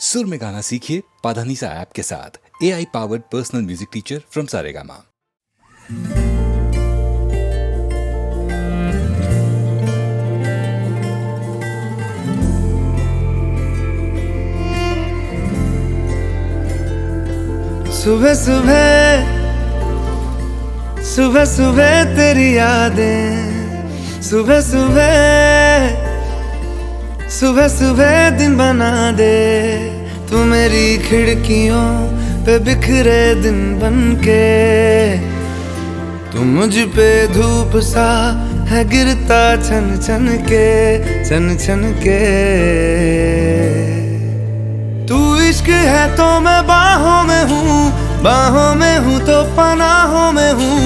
सुर में गाना सीखिए पाधानीसा ऐप के साथ। AI powered personal music teacher from Saregama. सुबह सुबह सुबह सुबह तेरी यादें, सुबह सुबह सुबह सुबह दिन बना दे। तू मेरी खिड़कियों पे बिखरे दिन बनके, तू मुझ पे धूप सा है गिरता छन छन के, छन छन के। तू इश्क है तो मैं बाहों में हूँ, बाहों में हूँ तो पनाहों में हूँ,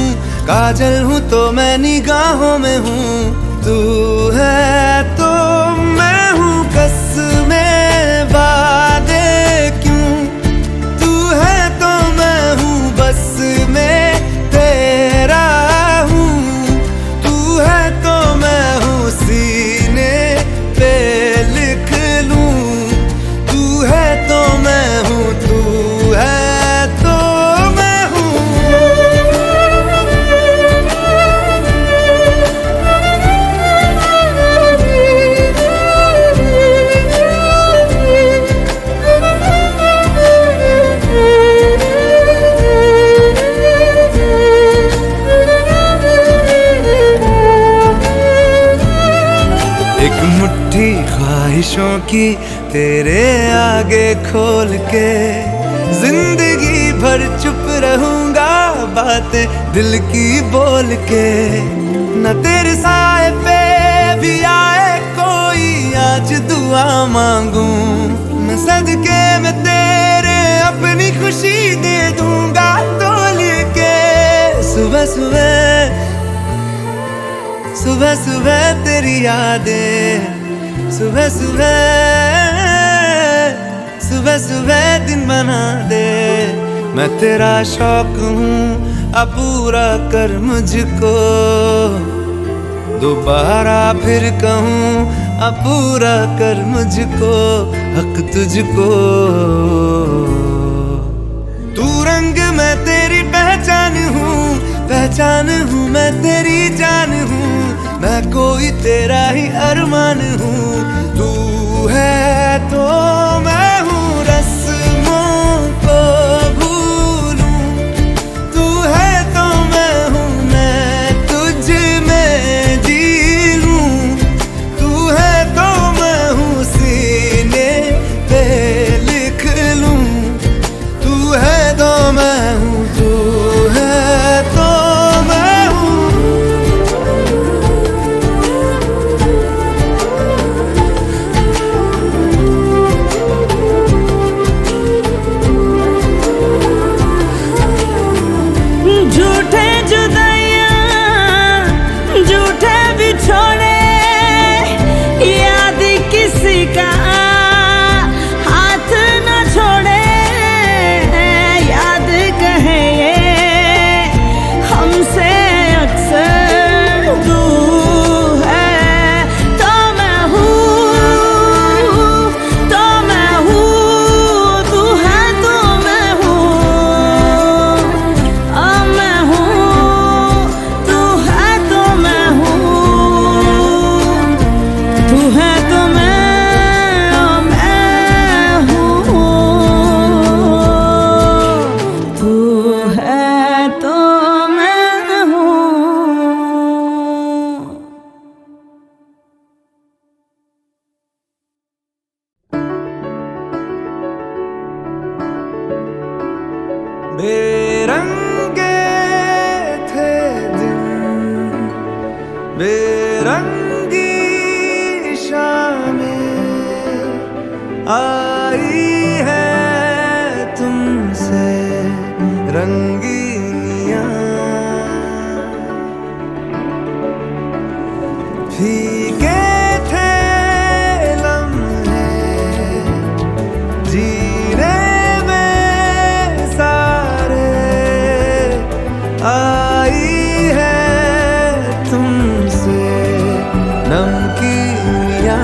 काजल हूँ तो मैं निगाहों में हूँ। तू है तो मैं हूँ कसमें वादे क्यों, तू है तो मैं हूँ बस में तेरा हूँ, तू है तो मैं हूँ सीने पे लिख लूँ, तू है तो मैं हूँ, तू है तो मैं हूँ। एक मुट्ठी ख्वाहिशों की तेरे आगे खोल के, जिंदगी भर चुप रहूंगा बातें दिल की बोल के। न तेरे साए पे भी आए कोई आज दुआ मांगू, मैं सदके में तेरे अपनी खुशी दे दूंगा तोल के। सुबह सुबह सुबह सुबह तेरी यादें, सुबह सुबह सुबह सुबह दिन बना दे। मैं तेरा शौक हूँ अब पूरा कर मुझको, दोबारा फिर कहूँ अब पूरा कर मुझको, हक तुझको। तू रंग मैं तेरी पहचान हूँ, पहचान हूँ मैं तेरी जान हूँ, मैं कोई तेरा ही अरमान हूँ। तू है तो मैं हूँ रस्मों को भूलूं, तू है तो मैं हूँ मैं तुझ में जी लूं, तू है तो मैं हूँ सीने पे लिख लूं, तू है तो मैं हूँ, तू है तो मैं हूँ। झूठे जुदाइयां झूठे बिछोड़े, याद किसी का हाथ न छोड़े, याद कहे ये हमसे अक्सर। तू है तो मैं हूँ, तो मैं हूँ, तू है तो मैं हूँ, मैं हूँ, तू है तो मैं हूँ, तू है तो मैं हूँ, तू है तो मैं हूँ। बेरंगे थे दिन, बेरंगी शामें आई है तुमसे रंगीनियां। फीके थे लम्हे जीने में सारे, आई है तुमसे नमकीनियां।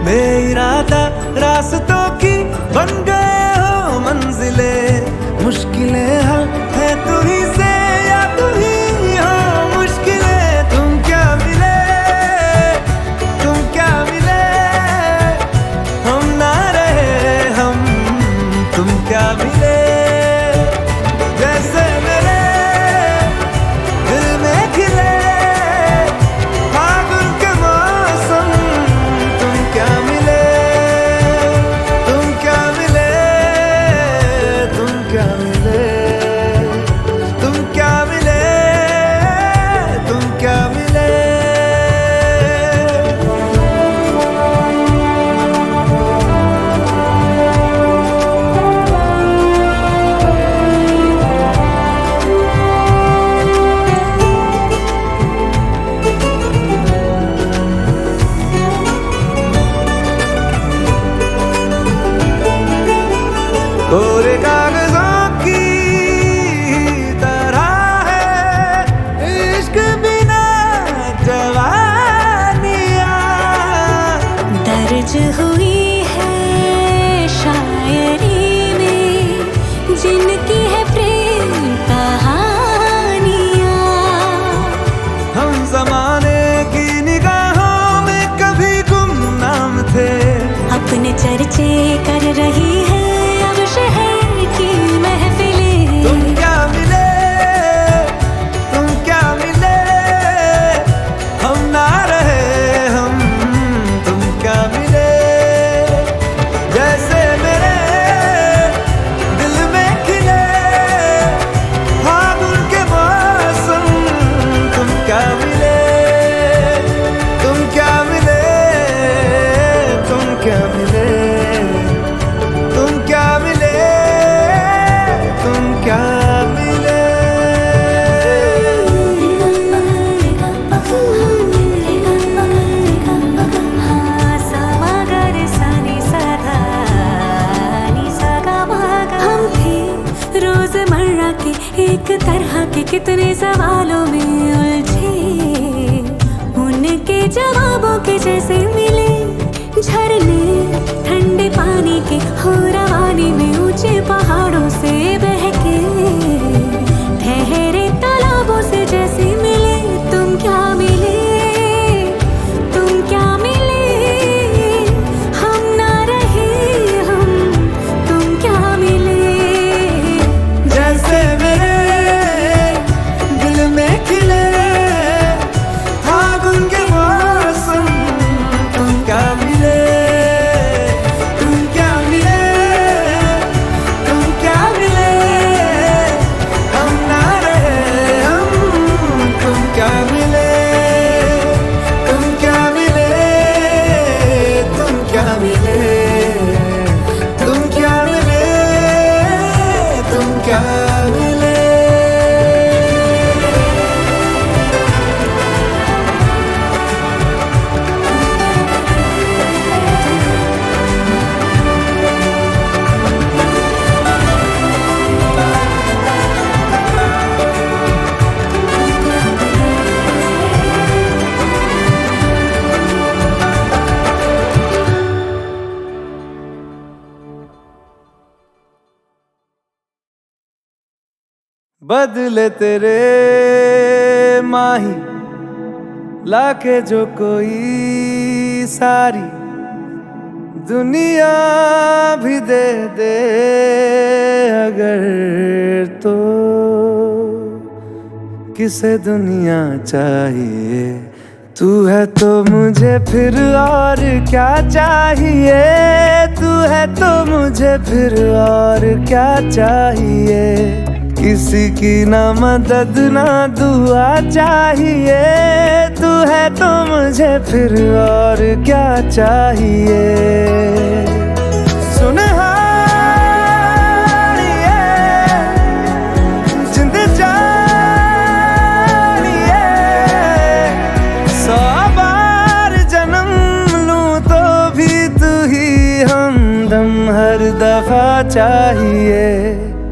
बेइरादा रास्तों की बन गए हो मंजिले, मुश्किलें हल है तू ही से या तू ही हो मुश्किलें। तुम क्या मिले, तुम क्या मिले, हम ना रहे हम, तुम क्या मिले। जैसे मेरे दिल में खिले फागुन के मौसम, तुम क्या मिले, तुम क्या मिले, तुम क्या मिले, तुम क्या मिले, तुम क्या मिले। कोरे कागजों की तरह है इश्क बिना जवानियाँ, दर्ज हुई है शायरी में जिनकी है प्रेम कहानियाँ। हम जमाने की निगाहों में कभी गुमनाम थे, अपने चर्चे कर रही है अब शहर की महफिलें। तुम क्या मिले, तुम क्या मिले, हम ना रहे हम, तुम क्या मिले। जैसे मेरे दिल में खिले फागुन के मौसम, तुम क्या मिले, तुम क्या मिले, तुम क्या मिले, तुम क्या मिले, तुम क्या मिले। हम थे रोजमर्रा के एक तरह के कितने सवालों में उलझे, उनके जवाबों के जैसे मिले झरने ठंडे पानी के हो रवानी में, ऊंचे पहाड़ों से बहके ठहरे तालाबों से जैसे मिले। तुम क्या मिले, तुम क्या मिले, हम ना रहे हम, तुम क्या मिले। जैसे मेरे दिल में खिले फागुन के मौसम, तुम क्या मिले, तुम क्या मिले, तुम क्या मिले, हम ना रहे हम, तुम क्या मिले, तुम क्या मिले, तुम क्या मिले, तुम क्या मिले, तुम क्या मिले। बदले तेरे माही लाके जो कोई सारी दुनिया भी दे दे अगर, तो किसे दुनिया चाहिए। तू है तो मुझे फिर और क्या चाहिए, तू है तो मुझे फिर और क्या चाहिए। किसी की ना मदद ना दुआ चाहिए, तू है तो मुझे फिर और क्या चाहिए। सुनहारिए जिंद जानिए, 100 बार जन्म लूं तो भी तू ही हमदम हर दफा चाहिए।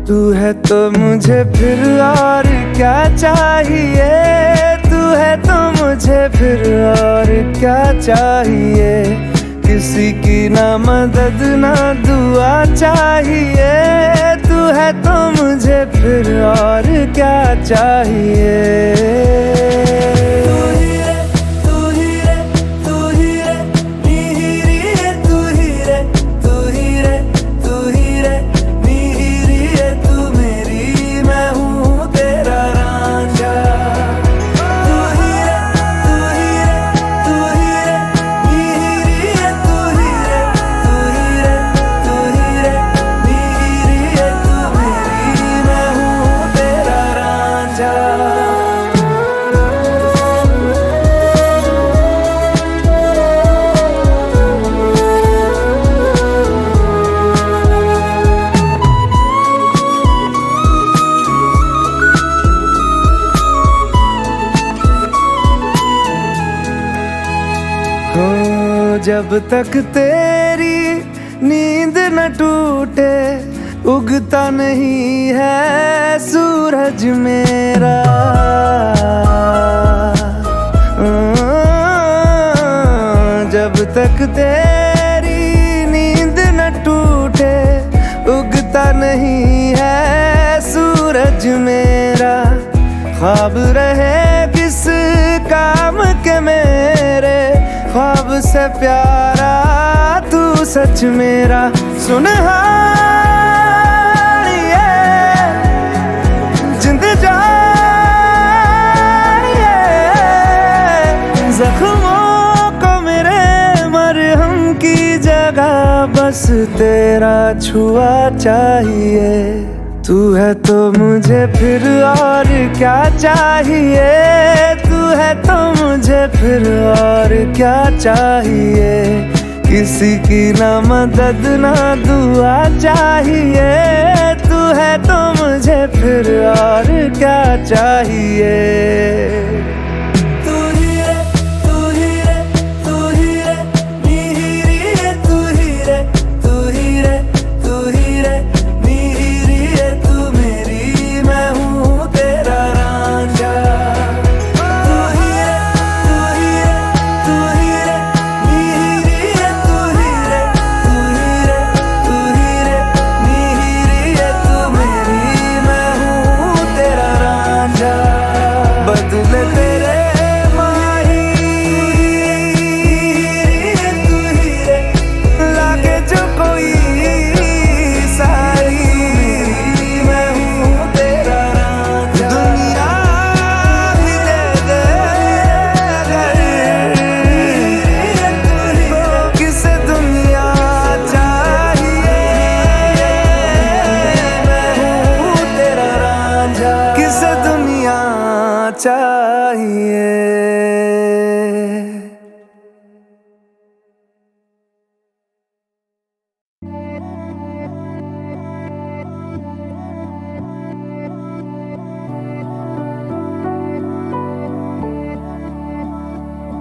तू है तो मुझे फिर और क्या चाहिए, तू है तो मुझे फिर और क्या चाहिए। किसी ना मदद ना दुआ चाहिए, तू है तो मुझे फिर और क्या चाहिए। जब तक तेरी नींद न टूटे, उगता नहीं है सूरज मेरा। जब तक तेरी नींद न टूटे, उगता नहीं है सूरज मेरा। ख्वाब रहे किस काम के मेरे, ख्वाब से प्यारा तू सच मेरा। सुनहार ये जिंद जान ये, जख्मों को मेरे मरहम की जगह बस तेरा छुआ चाहिए। तू है तो मुझे फिर और क्या चाहिए, तू है तो मुझे फिर और क्या चाहिए। किसी की ना मदद ना दुआ चाहिए, तू है तो मुझे फिर और क्या चाहिए।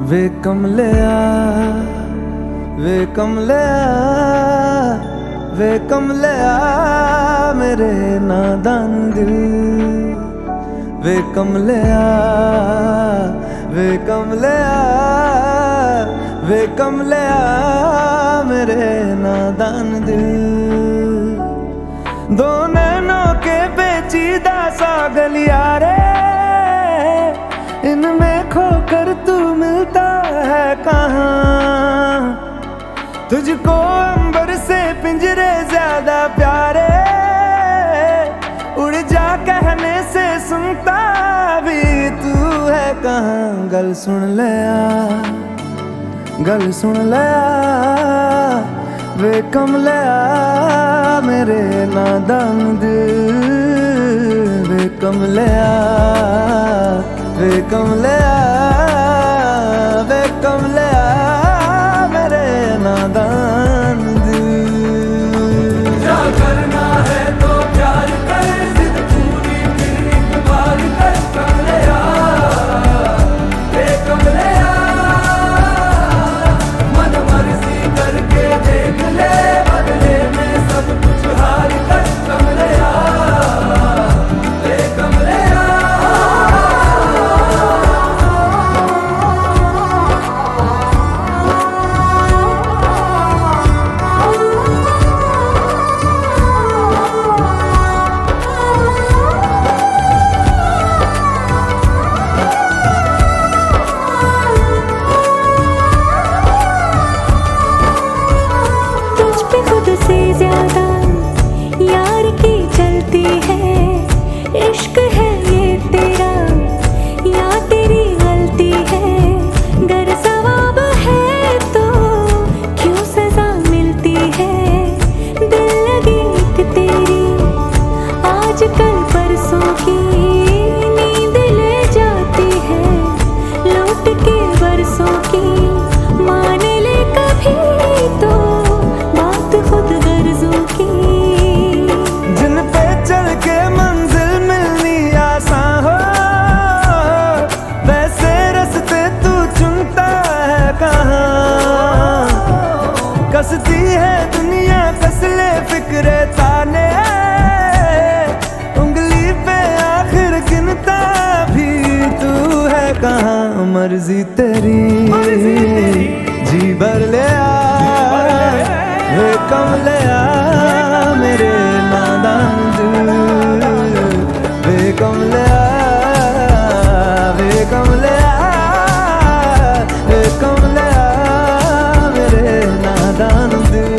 वे कमलिया वे कमलिया वे कमलिया मेरे नादान दिल। वे कमलिया वे कमलिया वे कमलिया मेरे नादान दिल। दो नैनों के पेचीदा सा गलियारे, इनमें खोकर तू मिलता है कहाँ। तुझको अंबर से पिंजरे ज्यादा प्यारे, उड़ जा कहने से सुनता भी तू है कहाँ। गल सुन लिया गल सुन लिया वे कमलिया मेरे नादान दिल। वे कमलिया वे कमलिया वे कमलिया मेरे नादान दिल। क्या करना है तो प्यार कर, जिद पूरी फिर एक बार कर कमलिया। वे कमलिया मन मर्जी करके देख ले, बदले में सब कुछ हार कर कमलिया। वे कमलिया भर ले वे कमले मेरे नादान दिल वे कमले वे कमले वे कमले मेरे नादान दिल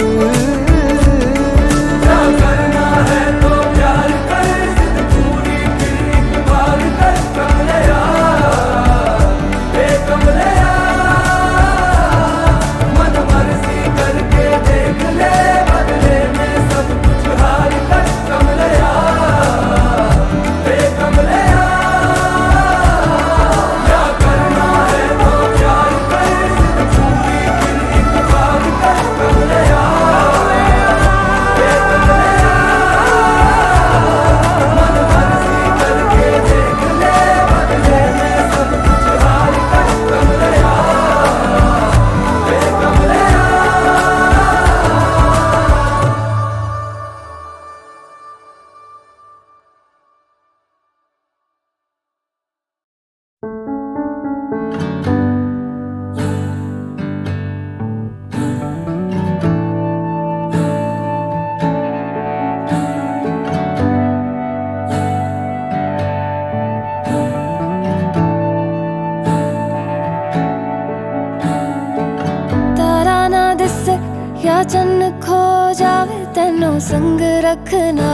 या चन्न खो जावे तेनों संग रखना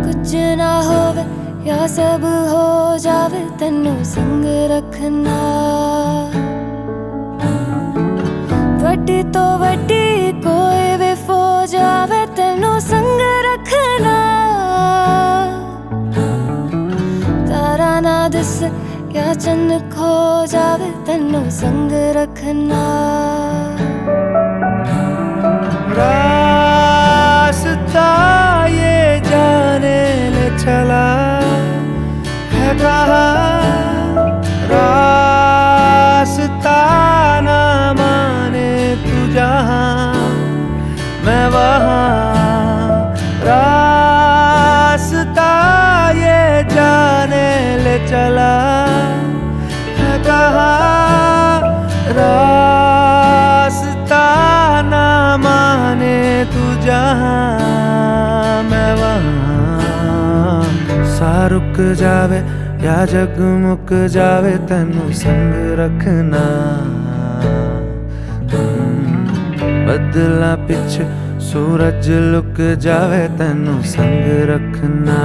कुछ ना होवे या सब हो जावे तेनों संग रखना वड्डी तो वड्डी कोई भी फो जावे तेनों संग रखना तारा ना दिस या चन्न खो जावे तेनों संग रखना रास्ता ये जाने ले चला है कहाँ रास्ता ना माने तू जहाँ मैं वहाँ रास्ता ये जाने ले चला है कहाँ रास्ता ना माने तू जहाँ मैं वहाँ सा रुक जावे या जगमुक जावे तेनू संग रखना बदला पिछ सूरज लुक जावे तेनू संग रखना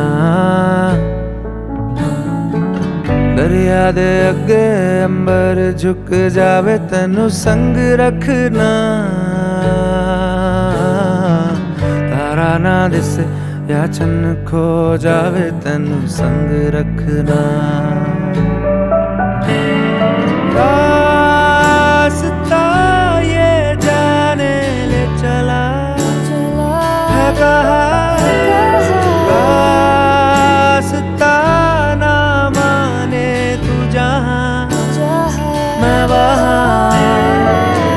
दरिया दे अगे अंबर झुक जावे तेनू संग रखना तारा ना दिसे या चन्न खो जावे तेनू संग रखना रास्ता ये जाने ले चला है कहाँ रास्ता ना माने तू जहाँ मैं वहाँ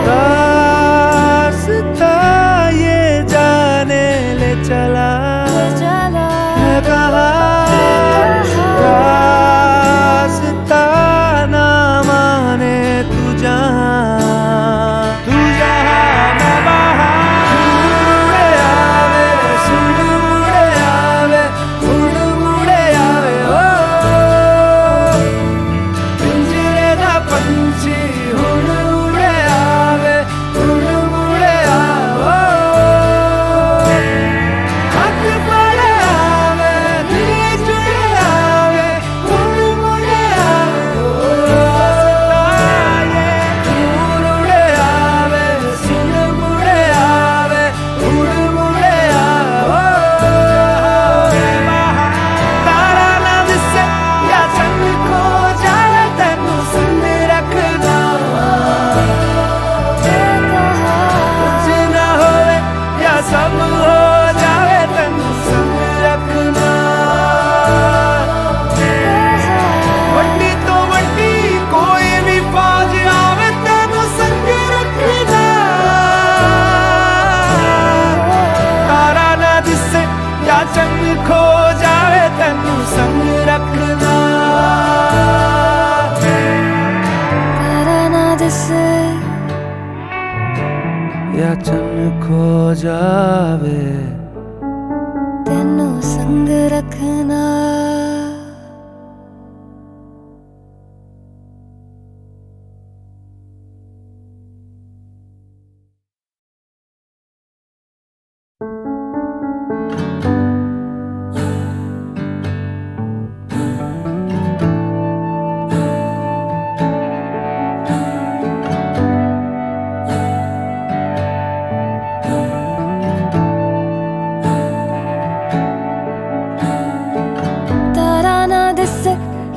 रास्ता ये जाने ले चला है कहाँ रास्ता ना माने दिस या चन्न खो जावे तेनों संग रखना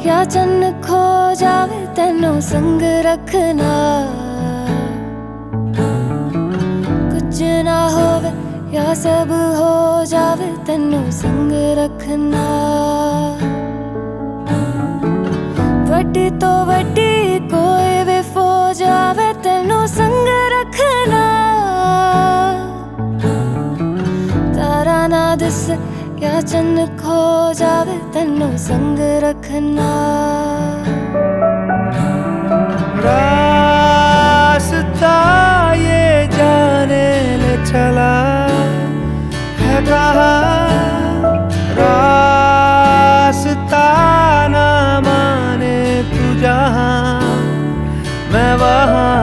या चन्न खो जावे तेनों संग रखना कुछ ना होवे या सब हो जावे तेनों संग रखना वड्डी तो वड्डी कोई भी फौज आवे तेनों संग रखना तारा ना दिस या चन्न खो जावे तेनों संग रखना रास्ता ये जाने ले चला है कहाँ रास्ता ना माने तू जहाँ मैं वहाँ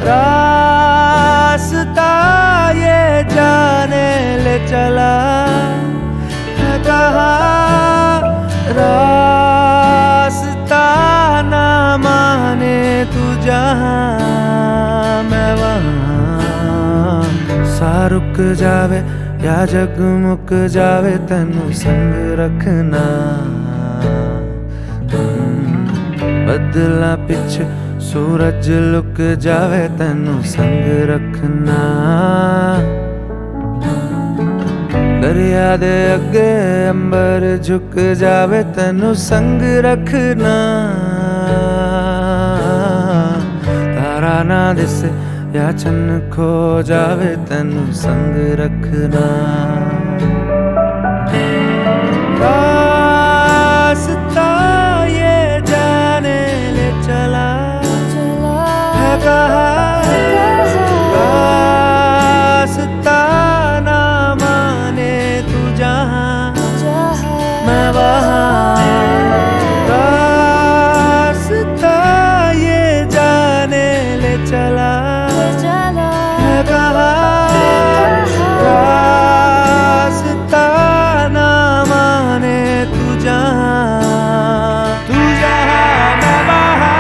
रास्ता ये जाने ले चला रास्ता ना माने तू जहाँ मैं वहाँ सा रुक जावे या जगमुक जावे तेनों संग रखना बदला पिछ सूरज लुक जावे तेनों संग रखना दरिया दे अगे अंबर झुक जावे तेनों संग रखना तारा ना दिसे या चन्न खो जावे तेनों संग रखना रास्ता ये जाने ले चला है कहाँ रास्ता ना माने तू जहाँ मैं वहाँ रास्ता ये जाने ले चला है कहाँ रास्ता ना माने तू जहाँ मैं वहाँ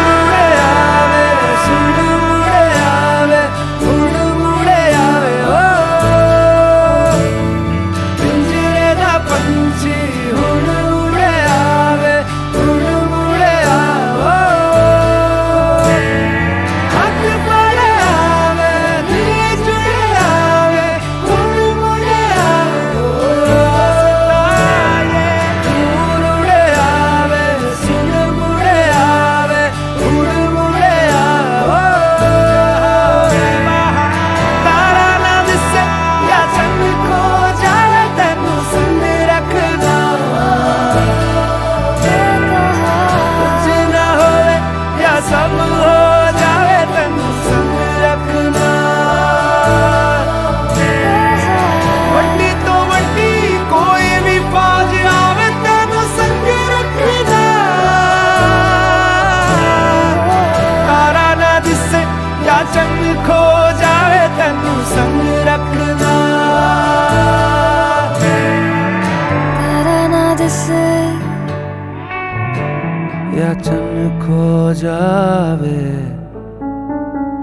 मुड़े आवे सुन मुड़े आवे उड़ मुड़े आवे ओ पिंजरे दा पंछी उड़ मुड़े आवे उड़ मुड़े आवे हाथ पड़े आवे दिल जुड़े आवे उड़ मुड़े आवे उड़ मुड़े आवे सुन मुड़े आवे उड़ मुड़े आवे तारा ना दिसे या चन्न खो जावे तेनों संग रखना कुछ ना होवे या सब हो जावे तेनों संग रखना वड्डी तो वड्डी कोई भी फौज आवे तेनों संग रखना तारा ना दिसे या चन्न खो जावे तेनों संग रखना तारा ना दिस या चन्न खो जावे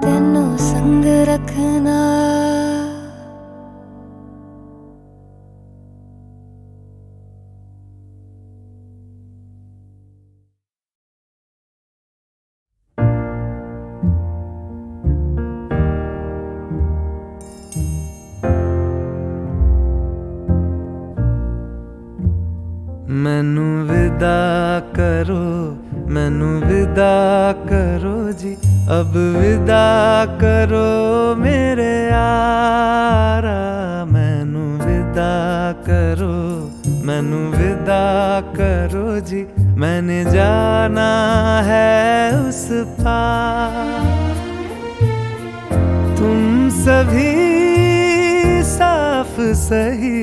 तेनों संग रखना मैनू विदा करो मैनू विदा करो जी अब विदा करो मेरे यारा मैनू विदा करो जी मैंने जाना है उस पार। तुम सभी साफ सही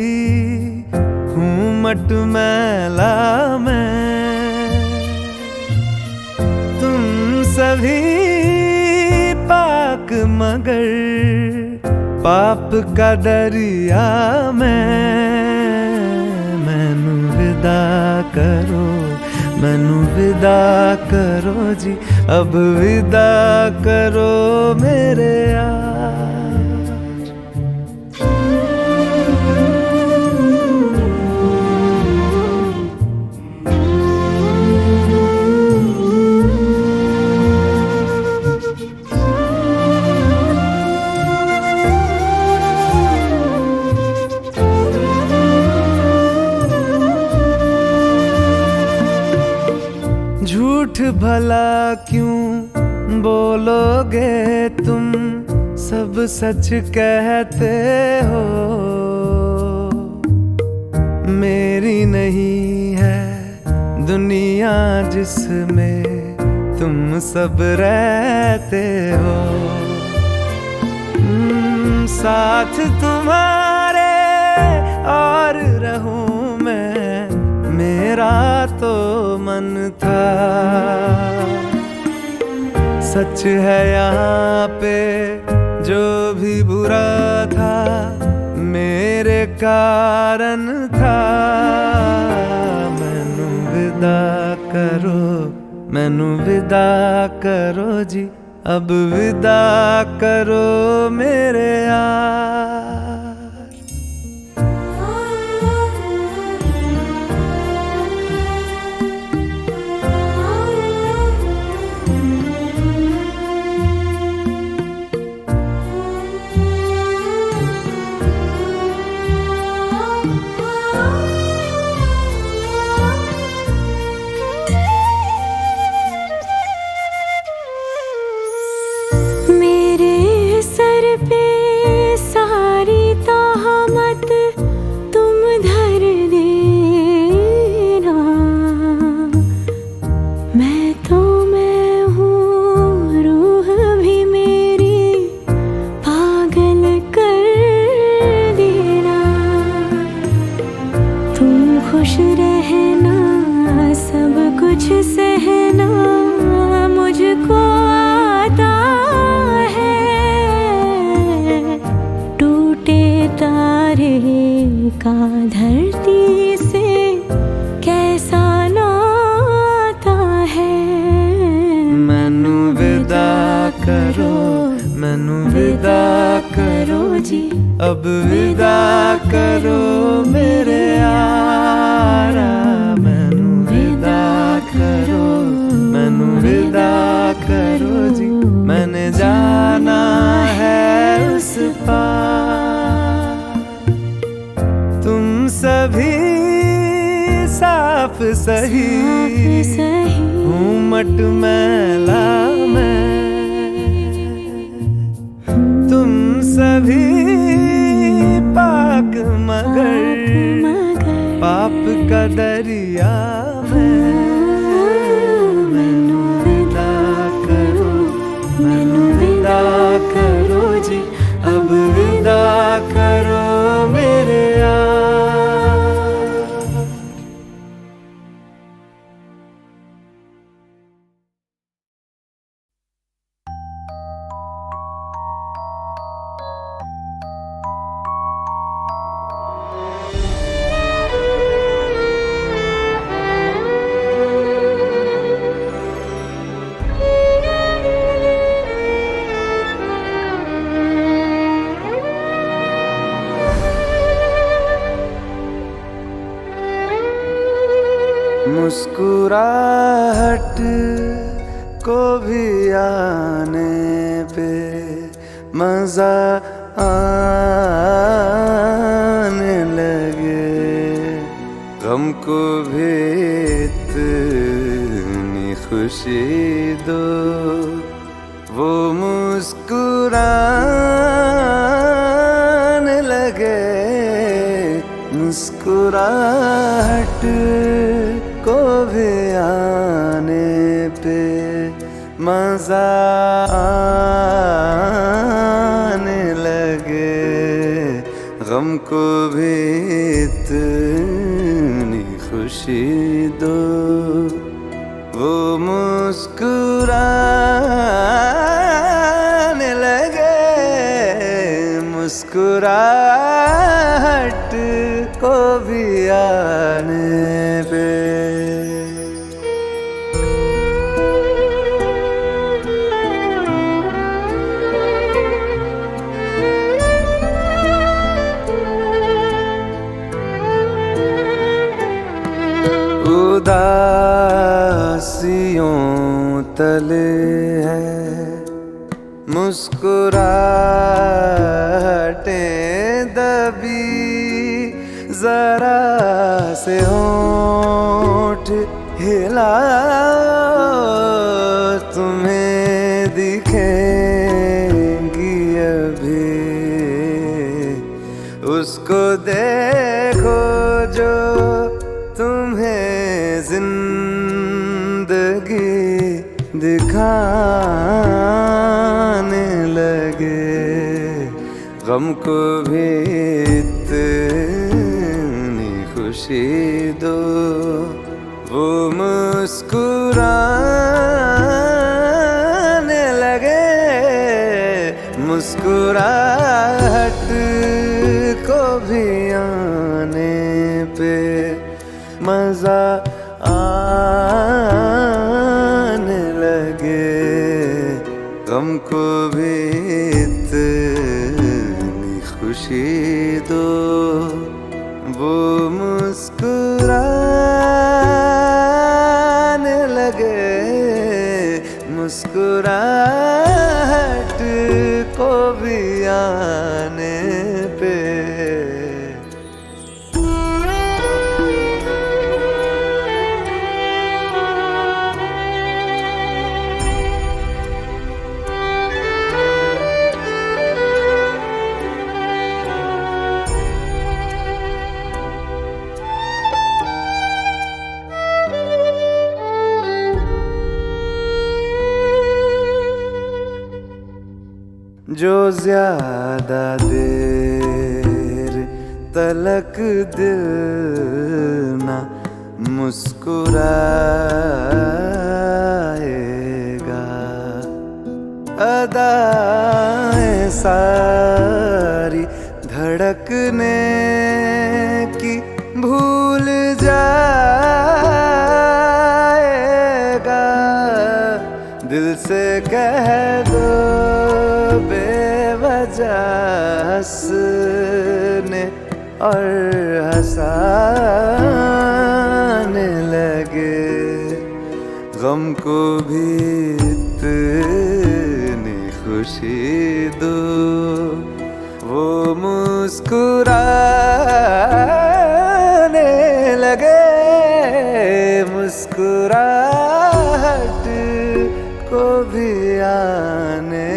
हूँ मटमैला मैं, तुम सभी पाक मगर पाप का दरिया मैनू विदा करो, मैनू विदा करो जी, अब विदा करो मेरे यार। झूठ भला क्यों बोलोगे तुम, सब सच कहते हो। मेरी नहीं है दुनिया जिसमें तुम सब रहते हो। साथ तुम्हारे और रहूं मैं, मेरा तो मन था। सच है यहाँ पे जो भी बुरा था मेरे कारण था। मैनू विदा करो, मैनू विदा करो जी, अब विदा करो मेरे यार। खुश रहना, सब कुछ सहना मुझको आता है। टूटे तारे का धरती से कैसा नाता है। मैनू विदा करो, मैनू विदा करो जी, अब विदा करो मेरे यारा। मैनू विदा करो, मैनू विदा करो जी, मैंने जाना है उस पार। तुम सभी साफ सही हूँ मटमैला मैं, तुम सभी पाक मगर पाप का दरिया मैनू विदा करो, मैनू विदा करो जी, अब विदा करो मेरे यार। मुस्कुराहट को भी आने पे मजा आने लगे, गम को भी इतनी खुशी दो, वो मुस्कुराने लगे। मुस्कुराहट को भी आने पे मजा आने लगे, गम को भी इतनी खुशी दो, वो मुस्कुराने लगे, मुस्कुराहट को भी आने पे। उदासियों तले है मुस्कुराहटें दबी, जरा से होंठ हिलाओ, तुम्हें दिखेंगी अभी, उसको देखो जो तुम्हें जिंदगी दिखाने लगे, गम को भी इतनी खुशी दो, वो मुस्कुराने लगे, मुस्कुराहट को भी आने पे मजा आने लगे, गम को भी इतनी खुशी दो, वो मुस्कुराने लगे, मुस्कुराहट को भी आने पे। जो ज्यादा देर तलक दिल ना मुस्कुराएगा, अदाएं सारी धड़कने की भूल जाएगा, दिल से कह दो बेवजह हंसने और हंसाने लगे, गम को भी इतनी खुशी दो, वो मुस्कुराने लगे, मुस्कुराहट को भी आने